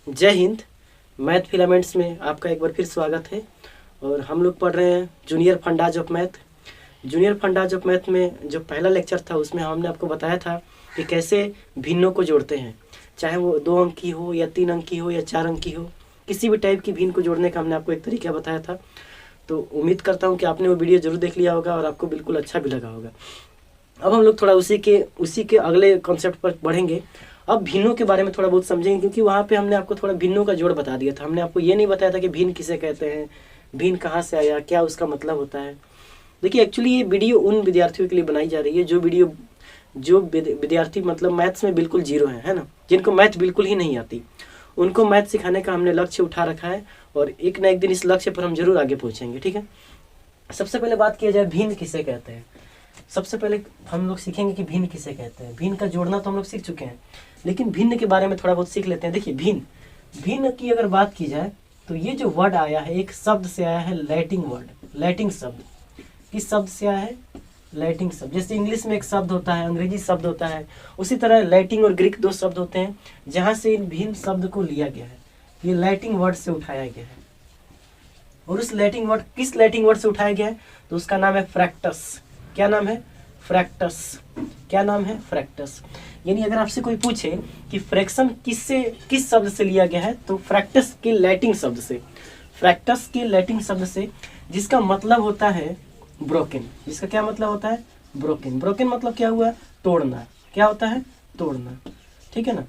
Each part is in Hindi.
जय हिंद। मैथ फिलामेंट्स में आपका एक बार फिर स्वागत है। और हम लोग पढ़ रहे हैं junior fundas of math. Junior fundas of math में जो पहला लेक्चर था उसमें हमने आपको बताया था कि कैसे भिन्नों को जोड़ते हैं, चाहे वो 2 अंक की हो या 3 अंक की हो या 4 अंक की हो, किसी भी टाइप की भिन्न को जोड़ने का हमने आपको एक तरीका बताया था। तो उम्मीद करता हूँ कि आपने वो वीडियो ज़रूर देख लिया होगा और आपको बिल्कुल अच्छा भी लगा होगा। अब हम लोग थोड़ा उसी के अगले कॉन्सेप्ट पर बढ़ेंगे। अब भिन्नों के बारे में थोड़ा बहुत समझेंगे, क्योंकि वहाँ पे हमने आपको थोड़ा भिन्नों का जोड़ बता दिया था। हमने आपको ये नहीं बताया था कि भिन्न किसे कहते हैं, भिन्न कहाँ से आया, क्या उसका मतलब होता है। देखिए, एक्चुअली ये वीडियो उन विद्यार्थियों के लिए बनाई जा रही है जो विद्यार्थी मतलब मैथ्स में बिल्कुल जीरो है ना, जिनको मैथ बिल्कुल ही नहीं आती। उनको मैथ सिखाने का हमने लक्ष्य उठा रखा है और एक ना एक दिन इस लक्ष्य पर हम जरूर आगे पहुँचेंगे। ठीक है, सबसे पहले बात किया जाए भिन्न किसे कहते हैं। सबसे पहले हम लोग सीखेंगे कि भिन्न किसे कहते हैं। भिन्न का जोड़ना तो हम लोग सीख चुके हैं, लेकिन भिन्न के बारे में थोड़ा बहुत सीख लेते हैं। देखिए, भिन्न की अगर बात की जाए तो ये जो वर्ड आया है एक शब्द से आया है, लैटिन वर्ड, लैटिन शब्द। किस शब्द से आया है? लैटिन शब्द। जैसे इंग्लिश में एक शब्द होता है, अंग्रेजी शब्द होता है, उसी तरह लैटिन और ग्रीक 2 शब्द होते हैं जहाँ से इन भिन्न शब्द को लिया गया है। ये लैटिन वर्ड से उठाया गया है। और उस लैटिन वर्ड किस लैटिन वर्ड से उठाया गया है? तो उसका नाम है फ्रैक्टस। क्या नाम है? फ्रैक्टस। क्या नाम है? फ्रैक्टस। यानी अगर आपसे कोई पूछे कि फ्रैक्शन किस शब्द से लिया गया है, तो फ्रैक्टस के लैटिन शब्द से, फ्रैक्टस के लैटिन शब्द से, जिसका मतलब होता है ब्रोकन। जिसका क्या मतलब होता है? ब्रोकन। ब्रोकन मतलब क्या हुआ? तोड़ना। क्या होता है? तोड़ना। ठीक है ना।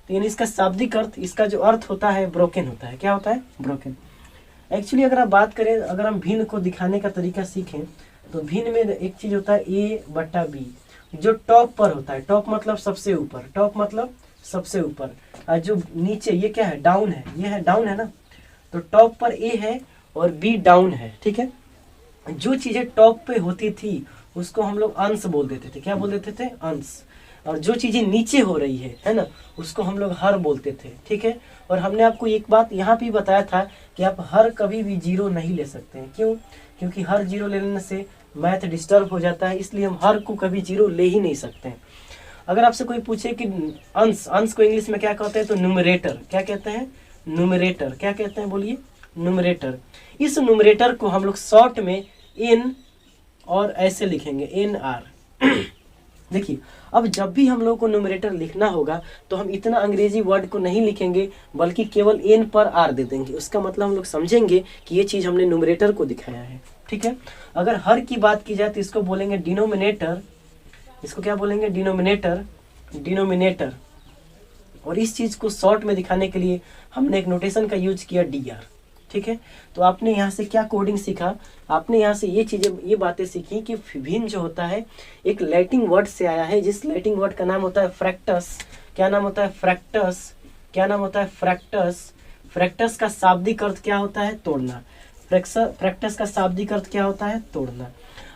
तो यानी इसका शाब्दिक अर्थ, इसका जो अर्थ होता है ब्रोकन होता है। क्या होता है? ब्रोकन। एक्चुअली अगर आप बात करें, अगर हम भिन्न को दिखाने का तरीका सीखें तो भिन्न में एक चीज होता है A/B, जो टॉप पर होता है। टॉप मतलब सबसे ऊपर, टॉप मतलब सबसे ऊपर, और जो नीचे ये क्या है? डाउन है। ये है डाउन है ना। तो टॉप पर A है और B डाउन है। ठीक है, जो चीजें टॉप पे होती थी उसको हम लोग अंश बोल देते थे। क्या बोल देते थे? अंश। और जो चीजें नीचे हो रही है ना, उसको हम लोग हर बोलते थे। ठीक है, और हमने आपको एक बात यहाँ पे बताया था कि आप हर कभी भी जीरो नहीं ले सकते हैं। क्यों? क्योंकि हर जीरो लेने से मैथ डिस्टर्ब हो जाता है, इसलिए हम हर को कभी जीरो ले ही नहीं सकते हैं। अगर आपसे कोई पूछे कि अंश को इंग्लिश में क्या कहते हैं, तो न्यूमरेटर। क्या कहते हैं? न्यूमरेटर। क्या कहते हैं? बोलिए। न्यूमरेटर। इस न्यूमरेटर को हम लोग शॉर्ट में एन और ऐसे लिखेंगे, NR। देखिए, अब जब भी हम लोग को न्यूमरेटर लिखना होगा तो हम इतना अंग्रेजी वर्ड को नहीं लिखेंगे, बल्कि केवल N पर R दे देंगे। उसका मतलब हम लोग समझेंगे कि ये चीज़ हमने न्यूमरेटर को दिखाया है। ठीक है, अगर हर की बात की जाए तो इसको बोलेंगे डिनोमिनेटर। इसको क्या बोलेंगे? डिनोमिनेटर। डिनोमिनेटर। और इस चीज़ को शॉर्ट में दिखाने के लिए हमने एक नोटेशन का यूज किया, DR। ठीक है, तो आपने यहाँ से क्या कोडिंग सीखा? आपने यहाँ से ये बातें सीखी कि भिन्न जो होता है एक लैटिन वर्ड से आया है, जिस लैटिन वर्ड का नाम होता है फ्रैक्टस। क्या नाम होता है? फ्रैक्टस। क्या नाम होता है? फ्रैक्टस। फ्रैक्टस का शाब्दिक अर्थ क्या होता है? तोड़ना। फ्रैक्टस का शाब्दिक अर्थ क्या होता है? तोड़ना।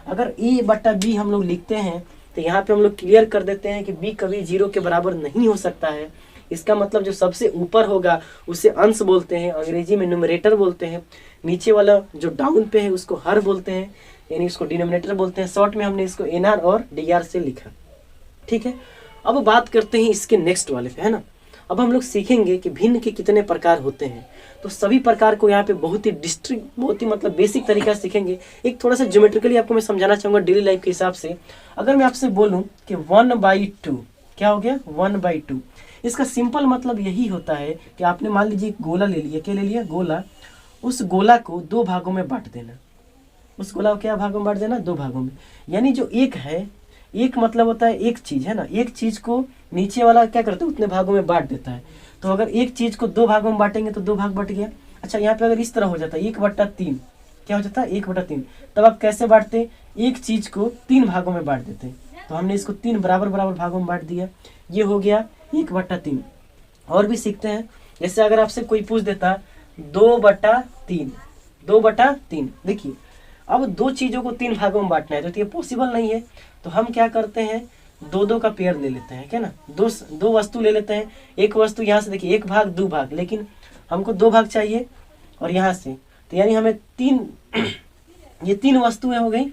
अगर A/B हम लोग लिखते हैं तो यहाँ पे हम लोग क्लियर कर देते हैं कि B कभी जीरो के बराबर नहीं हो सकता है। इसका मतलब जो सबसे ऊपर होगा उसे अंश बोलते हैं, अंग्रेजी में न्यूमरेटर बोलते हैं। नीचे वाला जो डाउन पे है उसको हर बोलते हैं, यानी इसको डिनोमिनेटर बोलते हैं। शॉर्ट में हमने इसको NR और DR से लिखा। ठीक है, अब बात करते हैं इसके नेक्स्ट वाले पे, है ना। अब हम लोग सीखेंगे कि भिन्न के कितने प्रकार होते हैं। तो सभी प्रकार को यहाँ पे बहुत ही मतलब बेसिक तरीका से सीखेंगे। एक थोड़ा सा ज्योमेट्रिकली आपको मैं समझाना चाहूँगा डेली लाइफ के हिसाब से। अगर मैं आपसे बोलूँ कि 1/2, क्या हो गया? 1/2। इसका सिंपल मतलब यही होता है कि आपने मान लीजिए एक गोला ले लिया। क्या ले लिया? गोला। उस गोला को 2 भागों में बांट देना। उस गोला को क्या भागों में बांट देना? 2 भागों में। यानी जो एक है, एक मतलब होता है एक चीज, है ना। एक चीज को नीचे वाला क्या करता है? उतने भागों में बांट देता है। तो अगर एक चीज को 2 भागों में बांटेंगे तो 2 भाग बट गया। अच्छा, यहाँ पे अगर इस तरह हो जाता है 1/3, क्या हो जाता है? 1/3। तब आप कैसे बांटते? एक चीज को 3 भागों में बांट देते। तो हमने इसको 3 बराबर भागों में बांट दिया। ये हो गया 1/3। और भी सीखते हैं। जैसे अगर आपसे कोई पूछ देता 2/3, 2/3। देखिए, अब 2 चीजों को 3 भागों में बांटना है तो ये पॉसिबल नहीं है। तो हम क्या करते हैं? 2-2 का पेयर ले लेते हैं। क्या ना, दो वस्तु ले लेते हैं। एक वस्तु यहाँ से देखिए 1 भाग 2 भाग, लेकिन हमको 2 भाग चाहिए। और यहाँ से तो यानी हमें 3 ये 3 वस्तुएं हो गई।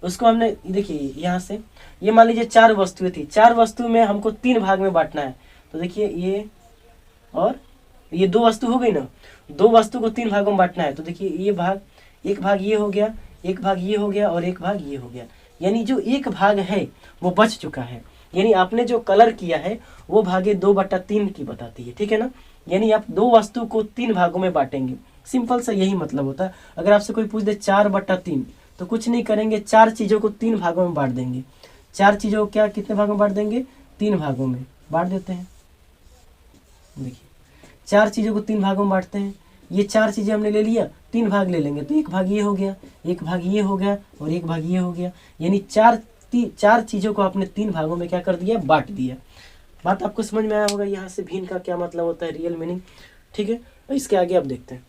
उसको हमने देखिए यहाँ से ये मान लीजिए 4 वस्तुएं थी। 4 वस्तु में हमको 3 भाग में बांटना है। तो देखिए ये और ये 2 वस्तु हो गई ना, 2 वस्तु को 3 भागों में बांटना है। तो देखिए ये भाग, एक भाग ये हो गया, एक भाग ये हो गया और एक भाग ये हो गया, यानी जो एक भाग है वो बच चुका है। यानी आपने जो कलर किया है वो भागे 2/3 की बताती है, ठीक है ना। यानी आप 2 वस्तु को 3 भागों में बांटेंगे, सिंपल सा यही मतलब होता है। अगर आपसे कोई पूछ दे 4/3 तो कुछ नहीं करेंगे, 4 चीज़ों को 3 भागों में बांट देंगे। 4 चीज़ों को क्या कितने भागों में बांट देंगे? 3 भागों में बांट देते हैं। देखिए 4 चीज़ों को 3 भागों में बांटते हैं। ये 4 चीज़ें हमने ले लिया, 3 भाग ले लेंगे तो एक भाग ये हो गया, एक भाग ये हो गया और एक भाग ये हो गया। यानी 4 चीज़ों को आपने 3 भागों में क्या कर दिया? बांट दिया। बात आपको समझ में आया होगा यहाँ से भिन्न का क्या मतलब होता है, रियल मीनिंग, ठीक है। इसके आगे आप देखते हैं।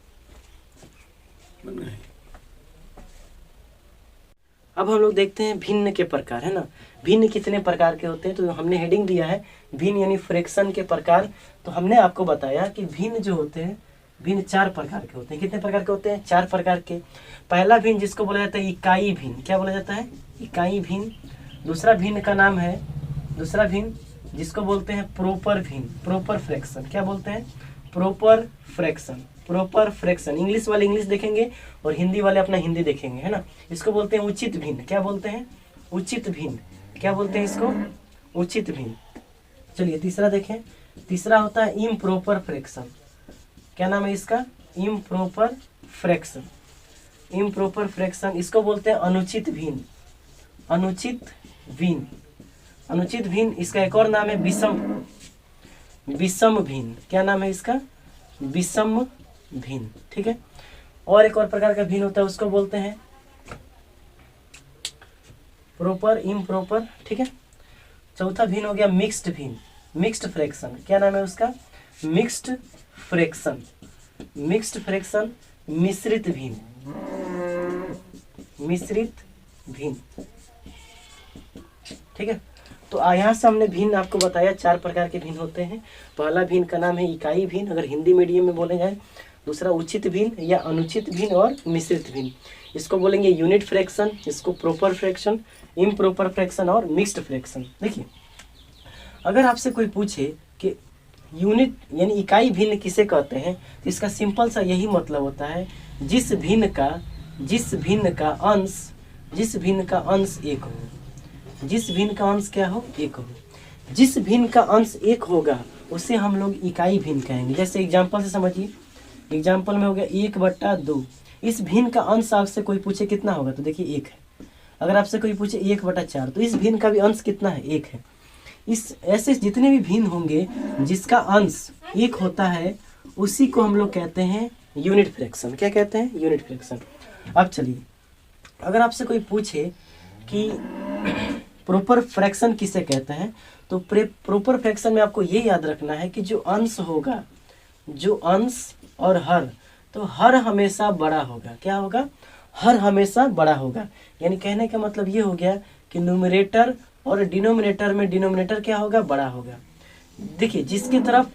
अब हम लोग देखते हैं भिन्न के प्रकार, है ना। भिन्न कितने प्रकार के होते हैं, तो हमने हेडिंग दिया है भिन्न यानी फ्रैक्शन के प्रकार। तो हमने आपको बताया कि भिन्न जो होते हैं, भिन्न 4 प्रकार के होते हैं। कितने प्रकार के होते हैं? 4 प्रकार के। पहला भिन्न जिसको बोला जाता है इकाई भिन्न, क्या बोला जाता है? इकाई भिन्न। दूसरा भिन्न का नाम है, दूसरा भिन्न जिसको बोलते हैं प्रोपर भिन्न, प्रोपर फ्रैक्शन। क्या बोलते हैं? Proper fraction, proper fraction. English वाले इंग्लिश देखेंगे और हिंदी वाले अपना हिंदी देखेंगे, है ना। इसको बोलते हैं उचित भिन्न। क्या बोलते हैं? उचित भिन्न। क्या बोलते हैं इसको? उचित भिन्न। चलिए तीसरा देखें। तीसरा होता है इम्प्रॉपर फ्रैक्शन। क्या नाम है इसका? Improper fraction. इम्प्रॉपर फ्रैक्शन, इसको बोलते हैं अनुचित भिन्न। अनुचित भिन्न, अनुचित भिन्न। इसका एक और नाम है विषम, विषम भिन्न। क्या नाम है इसका? विषम भिन्न, ठीक है। और एक और प्रकार का भिन्न होता है, उसको बोलते हैं प्रॉपर, इम्प्रॉपर, ठीक है। चौथा भिन्न हो गया मिक्स्ड भिन्न, मिक्स्ड फ्रैक्शन। क्या नाम है उसका? Mixed fraction. मिक्स्ड फ्रैक्शन, मिश्रित भिन्न, मिश्रित भिन्न, ठीक है। तो यहाँ से हमने भिन्न आपको बताया 4 प्रकार के भिन्न होते हैं। पहला भिन्न का नाम है इकाई भिन्न, अगर हिंदी मीडियम में बोले जाए। दूसरा उचित भिन्न या अनुचित भिन्न और मिश्रित भिन्न, इसको बोलेंगे यूनिट फ्रैक्शन, इसको प्रॉपर फ्रैक्शन, इम्प्रॉपर फ्रैक्शन और मिक्स्ड फ्रैक्शन। देखिए अगर आपसे कोई पूछे कि यूनिट यानी इकाई भिन्न किसे कहते हैं, तो इसका सिंपल सा यही मतलब होता है जिस भिन्न का अंश, जिस भिन्न का अंश एक हो, जिस भिन्न का अंश क्या हो? एक हो। जिस भिन्न का अंश एक होगा उसे हम लोग इकाई भिन्न कहेंगे। जैसे एग्जाम्पल से समझिए, एग्जाम्पल में हो गया 1/2। इस भिन्न का अंश आपसे कोई पूछे कितना होगा, तो देखिए 1 है। अगर आपसे कोई पूछे 1/4, तो इस भिन्न का भी अंश कितना है? 1 है। इस ऐसे जितने भी भिन्न होंगे जिसका अंश 1 होता है उसी को हम लोग कहते हैं यूनिट फ्रैक्शन। क्या कहते हैं? Unit fraction. अब चलिए अगर आपसे कोई पूछे कि प्रॉपर फ्रैक्शन किसे कहते हैं, तो प्रॉपर फ्रैक्शन में आपको ये याद रखना है कि जो अंश होगा, जो अंश और हर, तो हर हमेशा बड़ा होगा। क्या होगा? हर हमेशा बड़ा होगा। यानी कहने का मतलब ये हो गया कि न्यूमरेटर और डिनोमिनेटर में डिनोमिनेटर क्या होगा? बड़ा होगा। देखिए जिसके तरफ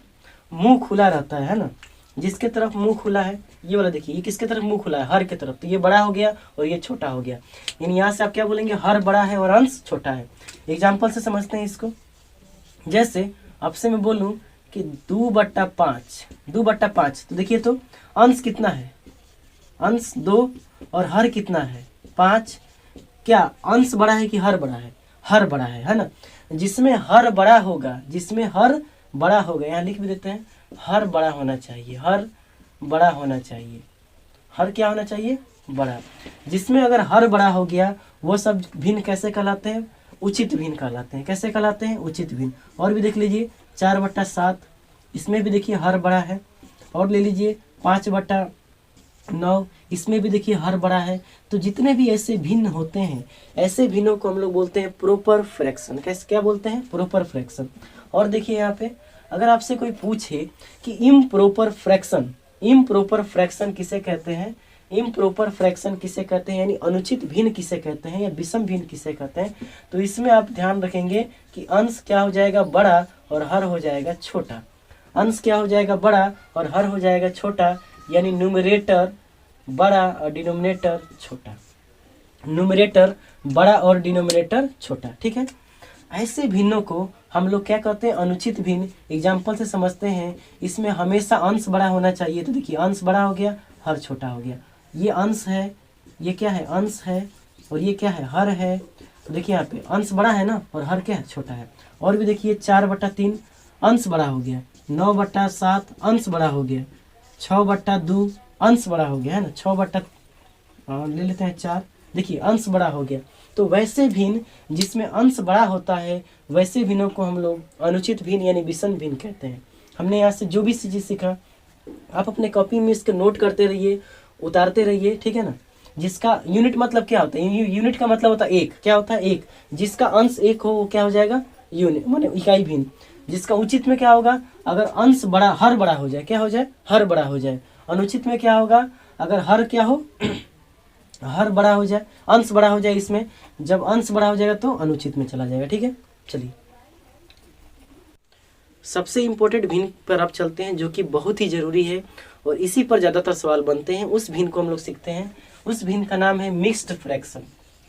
मुंह खुला रहता है ना, जिसके तरफ मुंह खुला है, ये वाला देखिए, ये किसके तरफ मुंह खुला है? हर के तरफ, तो ये बड़ा हो गया और ये छोटा हो गया। यानी यहाँ से आप क्या बोलेंगे? हर बड़ा है और अंश छोटा है। एग्जाम्पल से समझते हैं इसको। जैसे आपसे मैं बोलूँ कि 2/5, 2/5, तो देखिए तो अंश कितना है? अंश 2 और हर कितना है? 5। क्या अंश बड़ा है कि हर बड़ा है? हर बड़ा है ना। जिसमें हर बड़ा होगा, जिसमें हर बड़ा होगा, यहाँ लिख भी देते हैं, हर बड़ा होना चाहिए, हर बड़ा होना चाहिए। हर क्या होना चाहिए? बड़ा। जिसमें अगर हर बड़ा हो गया वो सब भिन्न कैसे कहलाते हैं? उचित भिन्न कहलाते हैं। कैसे कहलाते हैं? उचित भिन्न। और भी देख लीजिए 4/7, इसमें भी देखिए हर बड़ा है। और ले लीजिए 5/9, इसमें भी देखिए हर बड़ा है। तो जितने भी ऐसे भिन्न होते हैं, ऐसे भिन्नों को हम लोग बोलते हैं प्रॉपर फ्रैक्शन। कैसे क्या बोलते हैं? Proper fraction. और देखिए यहाँ पे अगर आपसे कोई पूछे कि इम्प्रॉपर फ्रैक्शन, इम्प्रॉपर फ्रैक्शन किसे कहते हैं, इम्प्रॉपर फ्रैक्शन किसे कहते हैं, यानी अनुचित भिन्न किसे कहते हैं या विषम भिन्न किसे कहते हैं, तो इसमें आप ध्यान रखेंगे कि अंश क्या हो जाएगा? बड़ा और हर हो जाएगा छोटा। अंश क्या हो जाएगा? बड़ा और हर हो जाएगा छोटा। यानी न्यूमरेटर बड़ा और डिनोमिनेटर छोटा, न्यूमरेटर बड़ा और डिनोमिनेटर छोटा, ठीक है। ऐसे भिन्नों को हम लोग क्या कहते हैं, अनुचित भिन्न। एग्जाम्पल से समझते हैं, इसमें हमेशा अंश बड़ा होना चाहिए। तो देखिए अंश बड़ा हो गया, हर छोटा हो गया। ये अंश है, ये क्या है, अंश है, और ये क्या है, हर है। तो देखिए यहाँ पे अंश बड़ा है ना, और हर क्या है, छोटा है। और भी देखिए 4/3 अंश बड़ा हो गया, 9/7 अंश बड़ा हो गया, 6/2 अंश बड़ा हो गया है ना, 6 ले लेते हैं 4। देखिए अंश बड़ा हो गया। तो वैसे भिन्न जिसमें अंश बड़ा होता है, वैसे भिन्नों को हम लोग अनुचित भिन्न यानी विषम भिन्न कहते हैं। हमने यहाँ से जो भी चीज़ सीखा, आप अपने कॉपी में इसके नोट करते रहिए, उतारते रहिए, ठीक है ना। जिसका यूनिट मतलब क्या होता है, यूनिट का मतलब होता है एक, क्या होता है, एक। जिसका अंश एक हो वो क्या हो जाएगा, यूनिट माने इकाई भिन्न। जिसका उचित में क्या होगा, अगर अंश बड़ा, हर बड़ा हो जाए, क्या हो जाए, हर बड़ा हो जाए। अनुचित में क्या होगा, अगर हर क्या हो हर बड़ा हो जाए, अंश बड़ा हो जाए। इसमें जब अंश बड़ा हो जाएगा तो अनुचित में चला जाएगा, ठीक है। चलिए सबसे इम्पोर्टेंट भिन्न पर आप चलते हैं, जो कि बहुत ही जरूरी है और इसी पर ज़्यादातर सवाल बनते हैं। उस भिन्न को हम लोग सीखते हैं। उस भिन्न का नाम है मिक्स्ड फ्रैक्शन।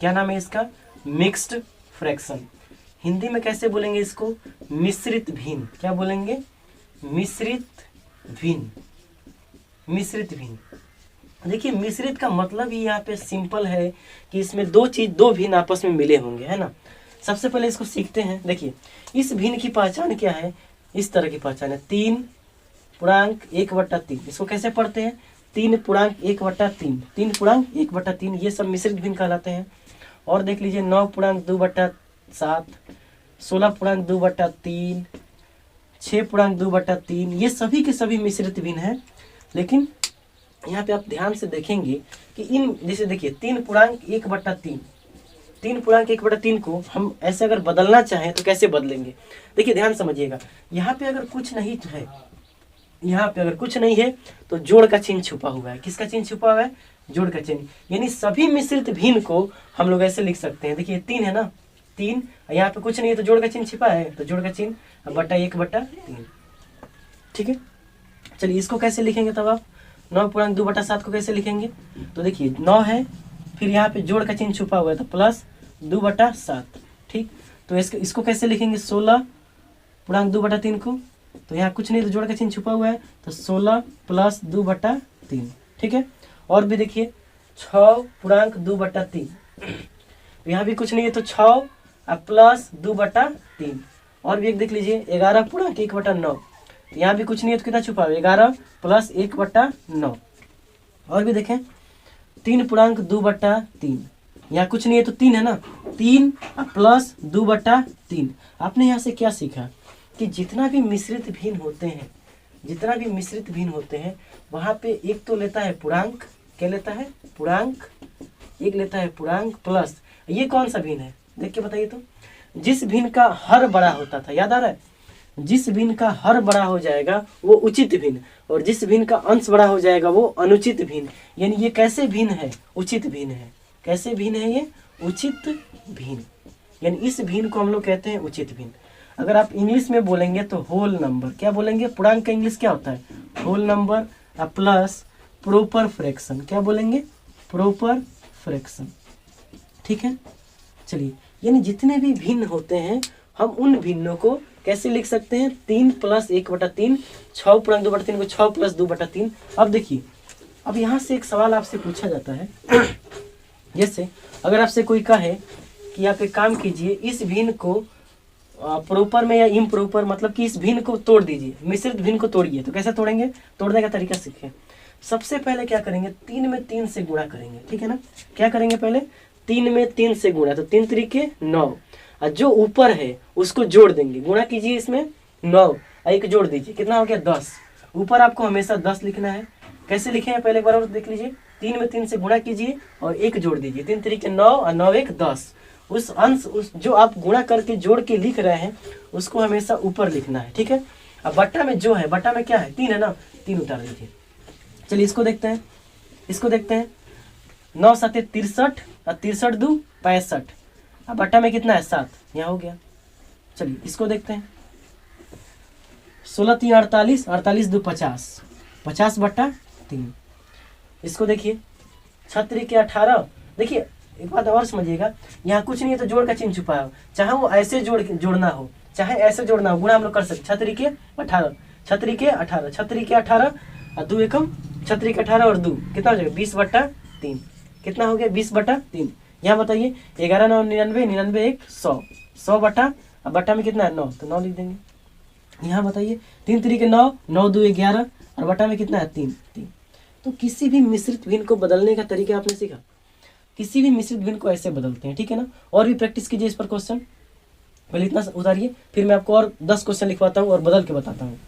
क्या नाम है इसका, मिक्स्ड फ्रैक्शन। हिंदी में कैसे बोलेंगे इसको, मिश्रित भिन्न। क्या बोलेंगे, मिश्रित भिन्न। मिश्रित भिन्न। देखिए मिश्रित का मतलब ही यहाँ पे सिंपल है कि इसमें दो भिन्न आपस में मिले होंगे, है ना। सबसे पहले इसको सीखते हैं। देखिए इस भिन्न की पहचान क्या है, इस तरह की पहचान है, 3/1/3। इसको कैसे पढ़ते हैं, 3/1/3, 3/1/3। ये सब मिश्रित भिन्न कहलाते हैं। और देख लीजिए 9/2/7, 16/2/3, 6/2/3, ये सभी के सभी मिश्रित भिन्न है। लेकिन यहाँ पे आप ध्यान से देखेंगे कि इन, जैसे देखिए 3/1/3, 3/1/3 को हम ऐसे अगर बदलना चाहें तो कैसे बदलेंगे। देखिए ध्यान समझिएगा, यहाँ पे अगर कुछ नहीं है, यहाँ पे अगर कुछ नहीं है तो जोड़ का चिन्ह छुपा हुआ है। किसका चिन्ह छुपा हुआ है, जोड़ का चिन्ह। यानी सभी मिश्रित भिन्न को हम लोग ऐसे लिख सकते हैं। देखिए 3 है ना, 3, यहाँ पे कुछ नहीं है तो जोड़ का चिन्ह छिपा है, तो जोड़ का चिन्ह बटा 1/3, ठीक है। चलिए इसको कैसे लिखेंगे तब आप, 9/2/7 को कैसे लिखेंगे। तो देखिए 9 है, फिर यहाँ पे जोड़ का चिन्ह छुपा हुआ है तो +2/7, ठीक। तो इसको कैसे लिखेंगे, 16/2/3 को। तो यहाँ कुछ नहीं तो जोड़ का चिन्ह छुपा हुआ है तो 16 + 2/3, ठीक है। और भी देखिए 6/2/3, तो यहाँ भी कुछ नहीं है तो 6 + 2/3। और भी एक देख लीजिए 11/1/9, तो यहाँ भी कुछ नहीं है तो कितना छुपा हुआ है, 11 + 1/9। और भी देखें 3/2/3, यहाँ कुछ नहीं है तो 3 है ना, 3 + 2/3। आपने यहाँ से क्या सीखा कि जितना भी मिश्रित भिन्न होते हैं, जितना भी मिश्रित भिन्न होते हैं, वहाँ पे एक तो लेता है पूर्णांक, क्या लेता है, पूर्णांक। एक लेता है पूर्णांक प्लस, ये कौन सा भिन्न है देख के बताइए तो, जिस भिन्न का हर बड़ा होता था, याद आ रहा है, जिस भिन्न का हर बड़ा हो जाएगा वो उचित भिन्न, और जिस भिन्न का अंश बड़ा हो जाएगा वो अनुचित भिन्न। यानी ये कैसे भिन्न है, उचित भिन्न है। कैसे भिन्न है ये, उचित भिन्न। यानी इस भिन्न को हम लोग कहते हैं उचित भिन्न। अगर आप इंग्लिश में बोलेंगे तो होल नंबर, क्या बोलेंगे, पूर्णांक का इंग्लिश क्या होता है, whole number, plus proper fraction. क्या बोलेंगे, प्रॉपर फ्रैक्शन, ठीक है। चलिए यानी जितने भी भिन्न होते हैं हम उन भिन्नों को कैसे लिख सकते हैं, 3 + 1/3, 6/2/3 को 6 + 2/3। अब देखिए, अब यहाँ से एक सवाल आपसे पूछा जाता है जैसे अगर आपसे कोई कहे कि आप एक काम कीजिए, इस भिन्न को प्रॉपर में या इम्प्रॉपर, मतलब कि इस भिन्न को तोड़ दीजिए, मिश्रित भिन्न को तोड़िए, तो कैसे तोड़ेंगे, तोड़ने का तरीका सीखें। सबसे पहले क्या करेंगे, 3 में 3 से गुणा करेंगे, ठीक है ना। क्या करेंगे, पहले 3 में 3 से गुणा, तो 3 3 9, और जो ऊपर है उसको जोड़ देंगे, गुणा कीजिए इसमें 9, एक जोड़ दीजिए, कितना हो गया 10। ऊपर आपको हमेशा 10 लिखना है। कैसे लिखे हैं पहले एक बार और देख लीजिए, 3 में 3 से गुणा कीजिए और 1 जोड़ दीजिए, 3 3 9 और 9 1 10। उस अंश, उस जो आप गुणा करके जोड़ के लिख रहे हैं उसको हमेशा ऊपर लिखना है, ठीक है। अब बट्टा में जो है, बट्टा में क्या है, 3 है ना, 3 उतार दीजिए। चलिए इसको देखते हैं, इसको देखते हैं, 9 7 63 और 63 2 65। अब बट्टा में कितना है, 7, यहाँ हो गया। चलिए इसको देखते हैं, 16 3 48, 48 2 50, 50/3। इसको देखिए 6 3 18। देखिए एक बात और समझिएगा, यहाँ कुछ नहीं है तो जोड़ का चिन्ह छुपा है, चाहे वो ऐसे जोड़ना हो, चाहे ऐसे जोड़ना हो, गुणा हम लोग कर सकते, 6 त्रिके 18, 6 त्रिके 18, 6 त्रिके 18 और 2 एकम 6 त्रिके 18 और 2 कितना हो जाएगा 20/3, कितना हो गया 20/3। यहाँ बताइए 11 9 99, 99 1 100, 100 बटा, अब बटा में कितना है 9, तो 9 लिख देंगे। यहाँ बताइए 3 त्रिके 9, 9 2 11 और बटा में कितना है 3 3। तो किसी भी मिश्रित भिन्न को बदलने का तरीका आपने सीखा, किसी भी मिश्रित भिन्न को ऐसे बदलते हैं, ठीक है ना। और भी प्रैक्टिस कीजिए इस पर क्वेश्चन, पहले इतना उतारिए, फिर मैं आपको और 10 क्वेश्चन लिखवाता हूँ और बदल के बताता हूँ।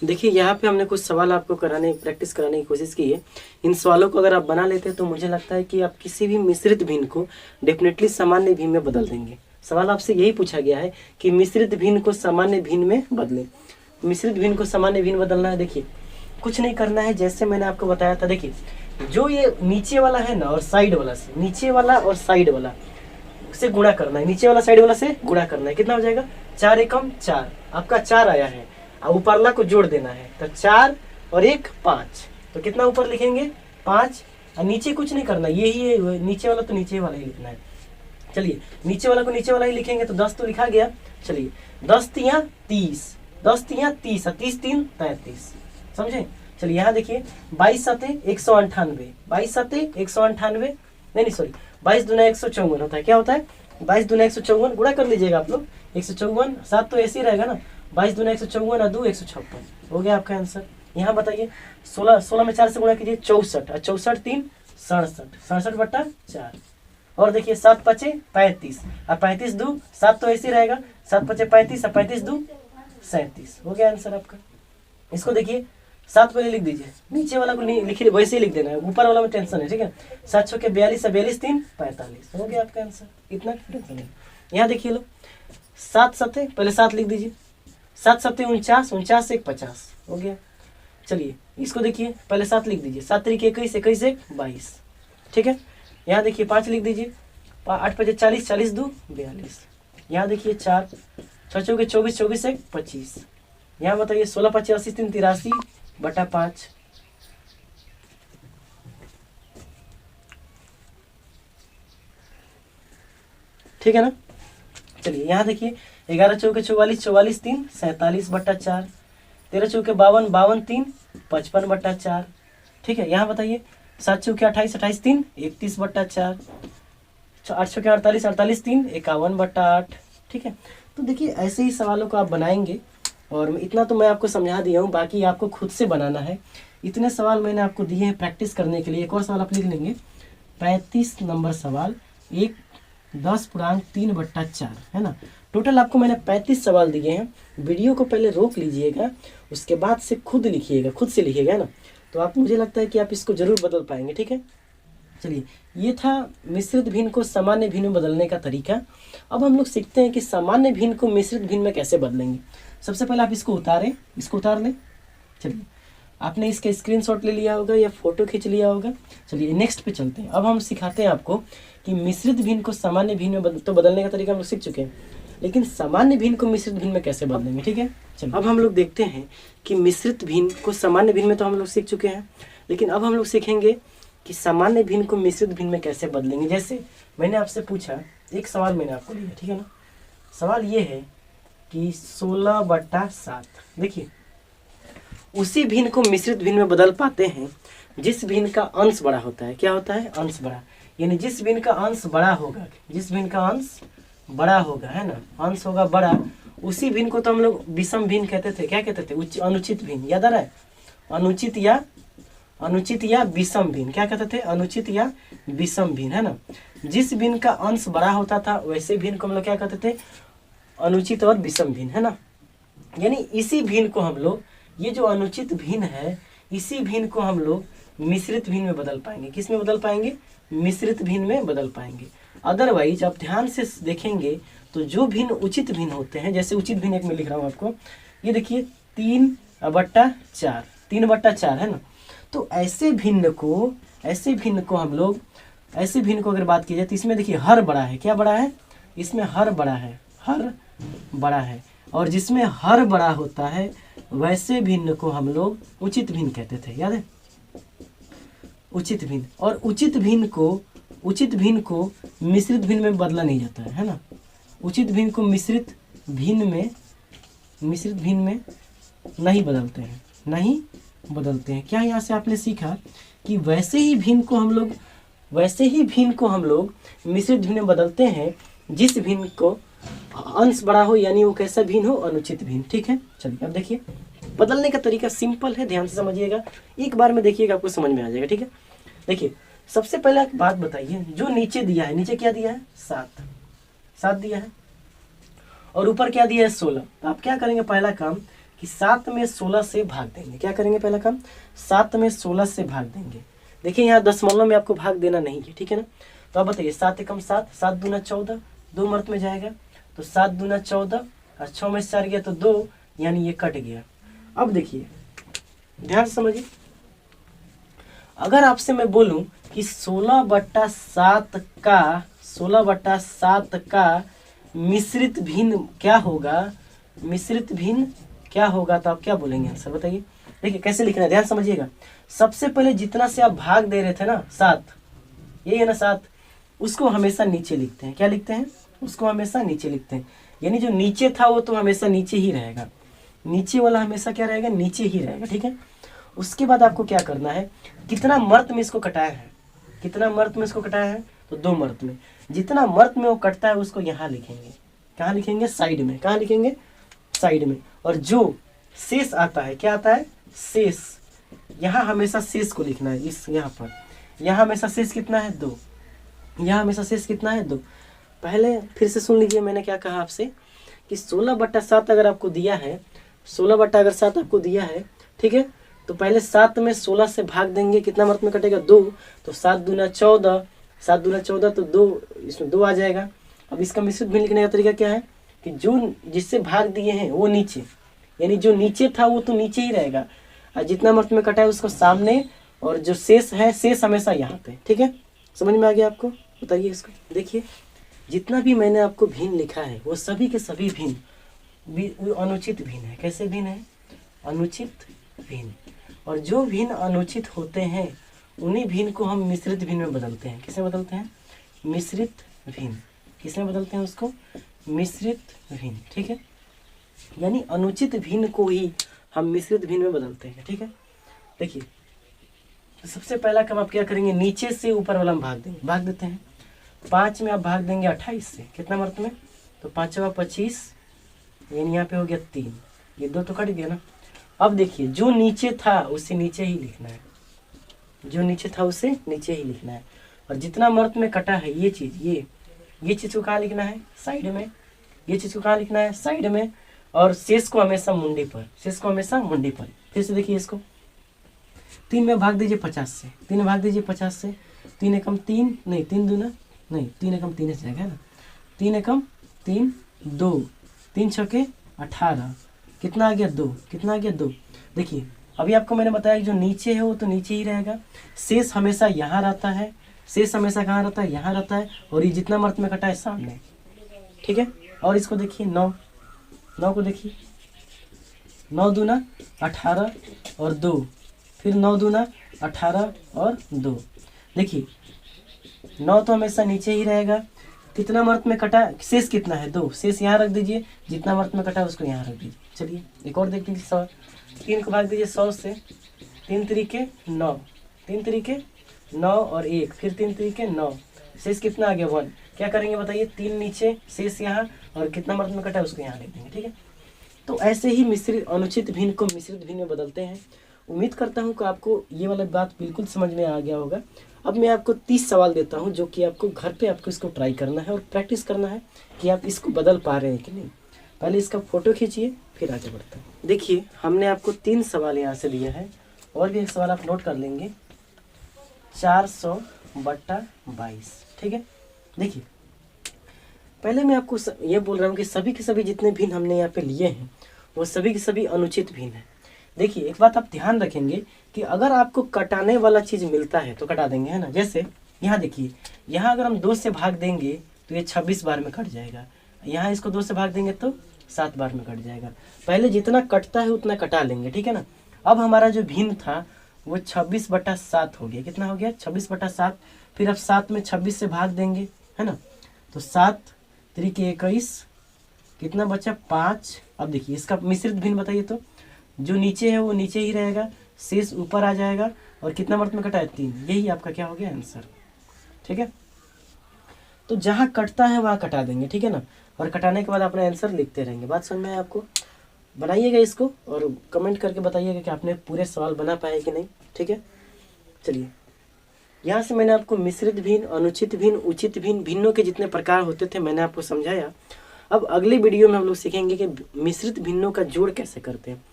देखिए यहाँ पे हमने कुछ सवाल आपको प्रैक्टिस कराने की कोशिश की है। इन सवालों को अगर आप बना लेते हैं तो मुझे लगता है कि आप किसी भी मिश्रित भिन्न को डेफिनेटली सामान्य भिन्न में बदल देंगे। सवाल आपसे यही पूछा गया है कि मिश्रित भिन्न को सामान्य भिन्न में बदलें। मिश्रित भिन्न को सामान्य भिन्न बदलना है, देखिए कुछ नहीं करना है, जैसे मैंने आपको बताया था। देखिए जो ये नीचे वाला है ना और साइड वाला से, नीचे वाला और साइड वाला से गुणा करना है, नीचे वाला साइड वाला से गुणा करना है। कितना हो जाएगा 4 एकम 4, आपका 4 आया है और ऊपरला को जोड़ देना है, तो 4 और 1 5, तो कितना ऊपर लिखेंगे 5 और नीचे कुछ नहीं करना, यही है नीचे वाला, तो नीचे वाला ही लिखना है। चलिए नीचे वाला को नीचे वाला ही लिखेंगे, तो 10 तो लिखा गया। चलिए 10 तिया 30, 10 तिया 30 और 30 3 33, समझे। चलिए यहाँ देखिए 22 7 198, 22 7 198, नहीं सॉरी 22 दूना 154 होता है, क्या होता है 22 दूना 154, गुणा कर लीजिएगा आप लोग, 154 7 तो ऐसे ही रहेगा ना, 22 दूना 154 और 2 156 हो गया आपका आंसर। यहाँ बताइए 16 में 4 से गुणा कीजिए 64 और 64 3 67, 67/4 और देखिए 7 5 35 और 35 2 7 तो ऐसे ही रहेगा, 7 5 35 और 35 2 37 हो गया आंसर आपका। इसको देखिए 7 पहले लिख दीजिए, नीचे वाला को लिखिए वैसे ही लिख देना है, ऊपर वाला में टेंशन है, ठीक है। 7 6 के 42 और 42 3 45 हो गया आपका आंसर, इतना टेंशन नहीं। यहाँ देखिए लो 7 7 पहले 7 लिख दीजिए, 7 7 49, 49 1 50 हो गया। चलिए इसको देखिए पहले 7 लिख दीजिए, 7 3 21 21 1 22, ठीक है। यहाँ देखिए 5 लिख दीजिए, 8 5 40 40 2 42। यहाँ देखिए 4 6 चौके 24 24 1 25। यहाँ बताइए 16 5 80 3 83/5, ठीक है ना। चलिए यहाँ देखिए 11 चौके 44 44 3 47/4, 13 चौके 52 52 3 55/4, ठीक है। यहाँ बताइए 7 चौके 28 28 3 31/4, 8 चौके 48 48 3 51/8, ठीक है। तो देखिए ऐसे ही सवालों को आप बनाएंगे और इतना तो मैं आपको समझा दिया हूँ, बाकी आपको खुद से बनाना है। इतने सवाल मैंने आपको दिए हैं प्रैक्टिस करने के लिए। एक और सवाल आप लिख लेंगे, 35 नंबर सवाल 1 10.3/4 है ना। टोटल आपको मैंने 35 सवाल दिए हैं। वीडियो को पहले रोक लीजिएगा, उसके बाद से खुद लिखिएगा, खुद से लिखिएगा ना, तो आप मुझे लगता है कि आप इसको जरूर बदल पाएंगे, ठीक है। चलिए ये था मिश्रित भिन्न को सामान्य भिन्न में बदलने का तरीका। अब हम लोग सीखते हैं कि सामान्य भिन्न को मिश्रित भिन्न में कैसे बदलेंगे। सबसे पहले आप इसको उतारें, इसको उतार लें। चलिए आपने इसका स्क्रीनशॉट ले लिया होगा या फोटो खींच लिया होगा। चलिए नेक्स्ट पे चलते हैं। अब हम सिखाते हैं आपको कि मिश्रित भिन्न को सामान्य भिन्न में तो बदलने का तरीका हम लोग सीख चुके हैं, लेकिन सामान्य भिन्न को मिश्रित भिन्न में कैसे बदलेंगे, ठीक है। चलिए अब हम लोग देखते हैं कि मिश्रित भिन्न को सामान्य भिन्न में तो हम लोग सीख चुके हैं, लेकिन अब हम लोग सीखेंगे कि सामान्य भिन्न को मिश्रित भिन्न में कैसे बदलेंगे। जैसे मैंने आपसे पूछा, एक सवाल मैंने आपको लिया, ठीक है ना। सवाल ये है कि 16/7, देखिए उसी भिन्न को मिश्रित भिन्न में बदल पाते हैं जिस भिन्न का अंश बड़ा होता है। क्या होता है, अंश बड़ा, यानी जिस भिन्न का अंश बड़ा होगा, जिस भिन्न का अंश बड़ा होगा, है ना, अंश होगा बड़ा, उसी भिन्न को तो हम लोग विषम भिन्न कहते थे। क्या कहते थे, अनुचित भिन्न, याद आ रहा है, अनुचित या विषम भिन्न, क्या कहते थे, अनुचित या विषम भिन्न, है ना। जिस भिन्न का अंश बड़ा होता था वैसे भिन्न को हम लोग क्या कहते थे, अनुचित और विषम भिन्न, है ना। यानी इसी भिन्न को हम लोग, ये जो अनुचित भिन्न है, इसी भिन्न को हम लोग मिश्रित भिन्न में बदल पाएंगे। किस में बदल पाएंगे, मिश्रित भिन्न में बदल पाएंगे। अदरवाइज आप ध्यान से देखेंगे तो जो भिन्न उचित भिन्न होते हैं, जैसे उचित भिन्न एक में लिख रहा हूँ आपको, ये देखिए 3/4, 3/4 है ना। तो ऐसे भिन्न को हम लोग, ऐसे भिन्न को अगर बात की जाए तो इसमें देखिए हर बड़ा है। क्या बड़ा है, इसमें हर बड़ा है, हर बड़ा है। और जिसमें हर बड़ा होता है वैसे भिन्न को हम लोग उचित भिन्न कहते थे, याद है, उचित भिन्न। और उचित भिन्न को मिश्रित भिन्न में बदला नहीं जाता है ना। उचित भिन्न को मिश्रित भिन्न में, मिश्रित भिन्न में नहीं बदलते हैं, नहीं बदलते हैं। क्या यहाँ से आपने सीखा कि वैसे ही भिन्न को हम लोग मिश्रित भिन्न में बदलते हैं जिस भिन्न को अंश बड़ा हो, यानी वो कैसा भिन्न हो, अनुचित भिन्न। ठीक है, चलिए अब देखिए बदलने का तरीका सिंपल है, ध्यान से समझिएगा, एक बार में देखिएगा आपको समझ में आ जाएगा। ठीक है, देखिए सबसे पहले एक बात बताइए, जो नीचे दिया है, नीचे क्या दिया है, 7 दिया है, और ऊपर क्या दिया है, 16। तो आप क्या करेंगे, पहला काम कि 7 में 16 से भाग देंगे। क्या करेंगे, पहला काम 7 में 16 से भाग देंगे। देखिए यहाँ दशमलव में आपको भाग देना नहीं है, ठीक है ना। तो आप बताइए 7 एकम 7, 7 दूना 14, 2 मर्त में जाएगा, तो 7 दूना 14 और 6 में 4 गया तो 2, यानी ये कट गया। अब देखिए ध्यान से समझिए, अगर आपसे मैं बोलूं कि 16/7 का मिश्रित भिन्न क्या होगा, मिश्रित भिन्न क्या होगा, तो आप क्या बोलेंगे आंसर बताइए। देखिए कैसे लिखना है, ध्यान समझिएगा। सबसे पहले जितना से आप भाग दे रहे थे ना 7, ये है ना 7, उसको हमेशा नीचे लिखते हैं। क्या लिखते हैं, उसको हमेशा नीचे लिखते हैं, यानी जो नीचे था वो तो हमेशा नीचे ही रहेगा, नीचे वाला हमेशा क्या रहेगा, नीचे ही रहेगा। ठीक है, उसके बाद आपको क्या करना है, कितना मर्त में इसको कटाया है, कितना मर्त में इसको कटाया है, तो 2 मर्त में। जितना मर्त में वो कटता है उसको यहाँ लिखेंगे, कहाँ लिखेंगे, साइड में। कहाँ लिखेंगे, साइड में। और जो शेष आता है, क्या आता है, शेष, यहाँ हमेशा शेष को लिखना है। इस यहाँ पर, यहाँ हमेशा शेष कितना है, 2, यहाँ हमेशा शेष कितना है, 2। पहले फिर से सुन लीजिए, मैंने क्या कहा आपसे कि 16/7 अगर आपको दिया है, 16/7 आपको दिया है, ठीक है, तो पहले 7 में 16 से भाग देंगे, कितना मर्त में कटेगा, 2, तो 7 दूना 14, 7 दूना 14 तो 2, इसमें 2 आ जाएगा। अब इसका मिश्रित भिन्न लिखने का तरीका क्या है कि जो जिससे भाग दिए हैं वो नीचे, यानी जो नीचे था वो तो नीचे ही रहेगा, और जितना मर्त में कटा है उसको सामने, और जो शेष है, शेष हमेशा यहाँ पे। ठीक है, समझ में आ गया आपको, बताइए इसको। देखिए जितना भी मैंने आपको भिन्न लिखा है वो सभी के सभी भिन्न अनुचित भिन्न है। कैसे भिन्न है, अनुचित भिन्न। और जो भिन्न अनुचित होते हैं उन्हीं भिन्न को हम मिश्रित भिन्न में बदलते हैं। किसमें बदलते हैं, मिश्रित भिन्न। किसमें बदलते हैं उसको, मिश्रित भिन्न। ठीक है, यानी अनुचित भिन्न को ही हम मिश्रित भिन्न में बदलते हैं। ठीक है, देखिए तो सबसे पहला काम आप क्या करेंगे, नीचे से ऊपर वाला हम भाग देंगे, भाग देते हैं। 5 में आप भाग देंगे 28 से, कितना मर्त में, तो 5 25, यानी यहाँ पे हो गया 3, ये 2 तो कट गया ना। अब देखिए जो नीचे था उसे नीचे ही लिखना है, जो नीचे था उसे नीचे ही लिखना है। और जितना मर्त में कटा है ये चीज़, ये चीज़ को कहाँ लिखना है, साइड में। ये चीज़ को कहाँ लिखना है, साइड में। और शेष को हमेशा मुंडी पर, शेष को हमेशा मुंडी पर। फिर से देखिए इसको, 3 में भाग दीजिए 50 से, 3 में भाग दीजिए 50 से, 3 एकम 3, नहीं 3 दूना, नहीं 3 एकम 3 से जाएगा ना, 3 एकम 3, 2, 3 छके 18, कितना आ गया, 2, कितना आ गया, 2। देखिए अभी आपको मैंने बताया कि जो नीचे है वो तो नीचे ही रहेगा, शेष हमेशा यहाँ रहता है, शेष हमेशा कहाँ रहता है, यहाँ रहता है, और ये जितना मर्त में कटा है सामने। ठीक है, और इसको देखिए 9 को देखिए, 9 दूना 18 और 2, फिर 9 दूना 18 और 2। देखिए 9 तो हमेशा नीचे ही रहेगा, कितना मर्त में कटा, शेष कितना है, 2, शेष यहाँ रख दीजिए, जितना मर्त में कटा उसको यहाँ रख दीजिए। चलिए एक और देख लीजिए, 100, 3 को भाग दीजिए 100 से, 3 तरीके 9, 3 तरीके 9 और 1, फिर 3 तरीके 9, शेष कितना आ गया, 1। क्या करेंगे बताइए, 3 नीचे, शेष यहाँ, और कितना मर्त में कटा उसको यहाँ लिख देंगे। ठीक है, तो ऐसे ही मिश्रित अनुचित भिन्न को मिश्रित भिन्न में बदलते हैं। उम्मीद करता हूँ कि आपको ये वाला बात बिल्कुल समझ में आ गया होगा। अब मैं आपको 30 सवाल देता हूँ, जो कि आपको घर पे आपको इसको ट्राई करना है और प्रैक्टिस करना है कि आप इसको बदल पा रहे हैं कि नहीं। पहले इसका फोटो खींचिए, फिर आगे बढ़ते हैं। देखिए हमने आपको 3 सवाल यहाँ से दिया है, और भी एक सवाल आप नोट कर लेंगे, 400/22। ठीक है, देखिए पहले मैं आपको ये बोल रहा हूँ कि सभी के सभी जितने भिन्न हमने यहाँ पे लिए हैं वो सभी के सभी अनुचित भिन्न है। देखिए एक बात आप ध्यान रखेंगे कि अगर आपको कटाने वाला चीज़ मिलता है तो कटा देंगे, है ना। जैसे यहाँ देखिए, यहाँ अगर हम 2 से भाग देंगे तो ये 26 बार में कट जाएगा, यहाँ इसको 2 से भाग देंगे तो 7 बार में कट जाएगा। पहले जितना कटता है उतना कटा लेंगे, ठीक है ना। अब हमारा जो भिन्न था वो 26/7 हो गया, कितना हो गया, 26/7। फिर अब 7 में 26 से भाग देंगे, है ना, तो 7 3 के 21, कितना बचा 5। अब देखिए इसका मिश्रित भिन्न बताइए, तो जो नीचे है वो नीचे ही रहेगा, शेष ऊपर आ जाएगा, और कितना वर्त में कटा है 3। यही आपका क्या हो गया आंसर। ठीक है, तो जहाँ कटता है वहाँ कटा देंगे, ठीक है ना, और कटाने के बाद अपना आंसर लिखते रहेंगे। बात समझ में आए आपको? बनाइएगा इसको और कमेंट करके बताइएगा कि आपने पूरे सवाल बना पाए कि नहीं। ठीक है, चलिए यहाँ से मैंने आपको मिश्रित भिन्न, अनुचित भिन्न, उचित भिन्न, भिन्नों के जितने प्रकार होते थे मैंने आपको समझाया। अब अगले वीडियो में हम लोग सीखेंगे कि मिश्रित भिन्नों का जोड़ कैसे करते हैं।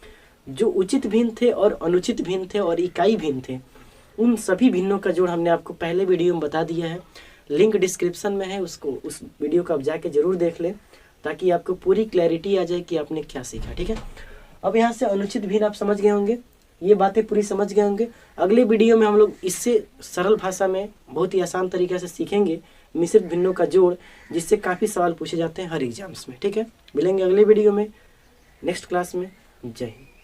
जो उचित भिन्न थे और अनुचित भिन्न थे और इकाई भिन्न थे, उन सभी भिन्नों का जोड़ हमने आपको पहले वीडियो में बता दिया है। लिंक डिस्क्रिप्शन में है, उसको उस वीडियो को आप जाके जरूर देख लें ताकि आपको पूरी क्लैरिटी आ जाए कि आपने क्या सीखा। ठीक है, अब यहाँ से अनुचित भिन्न आप समझ गए होंगे, ये बातें पूरी समझ गए होंगे। अगले वीडियो में हम लोग इससे सरल भाषा में बहुत ही आसान तरीके से सीखेंगे मिश्रित भिन्नों का जोड़, जिससे काफ़ी सवाल पूछे जाते हैं हर एग्जाम्स में। ठीक है, मिलेंगे अगले वीडियो में नेक्स्ट क्लास में। जय हिंद।